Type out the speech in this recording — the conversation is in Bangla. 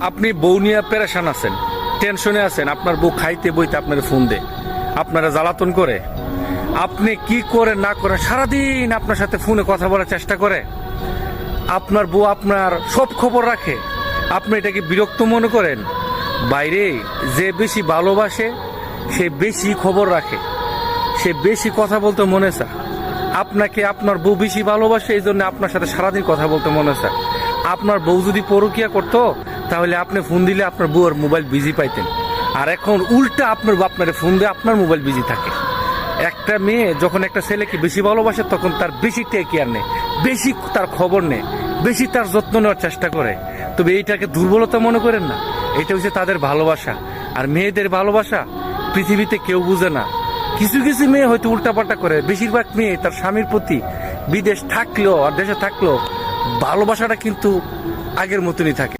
আপনি বউ নিয়ে পেরেশান আছেন, টেনশনে আছেন, আপনার বউ খাইতে বইতে আপনার ফোন দে, আপনারা জ্বালাতন করে, আপনি কি করে না করে সারাদিন আপনার সাথে ফোনে কথা বলার চেষ্টা করে, আপনার বউ আপনার সব খবর রাখে, আপনি এটাকে বিরক্ত মনে করেন? বাইরে যে বেশি ভালোবাসে সে বেশি খবর রাখে, সে বেশি কথা বলতে মনে চায়। আপনাকে আপনার বউ বেশি ভালোবাসে, এই জন্য আপনার সাথে সারাদিন কথা বলতে মনে চায়। আপনার বউ যদি পরকীয়া করতো তাহলে আপনি ফোন দিলে আপনার বউয়ের মোবাইল বিজি পাইতেন। আর এখন উল্টা আপনার বাপ আপনার ফোন দিয়ে আপনার মোবাইল বিজি থাকে। একটা মেয়ে যখন একটা ছেলেকে বেশি ভালোবাসে তখন তার বেশি টেক কেয়ার নেয়, বেশি তার খবর নেয়, বেশি তার যত্ন নেওয়ার চেষ্টা করে। তবে এইটাকে দুর্বলতা মনে করেন না, এটা হচ্ছে তাদের ভালোবাসা। আর মেয়েদের ভালোবাসা পৃথিবীতে কেউ বুঝে না। কিছু কিছু মেয়ে হয়তো উল্টাপাল্টা করে, বেশিরভাগ মেয়ে তার স্বামীর প্রতি বিদেশ থাকলেও আর দেশে থাকলেও ভালোবাসাটা কিন্তু আগের মতনই থাকে।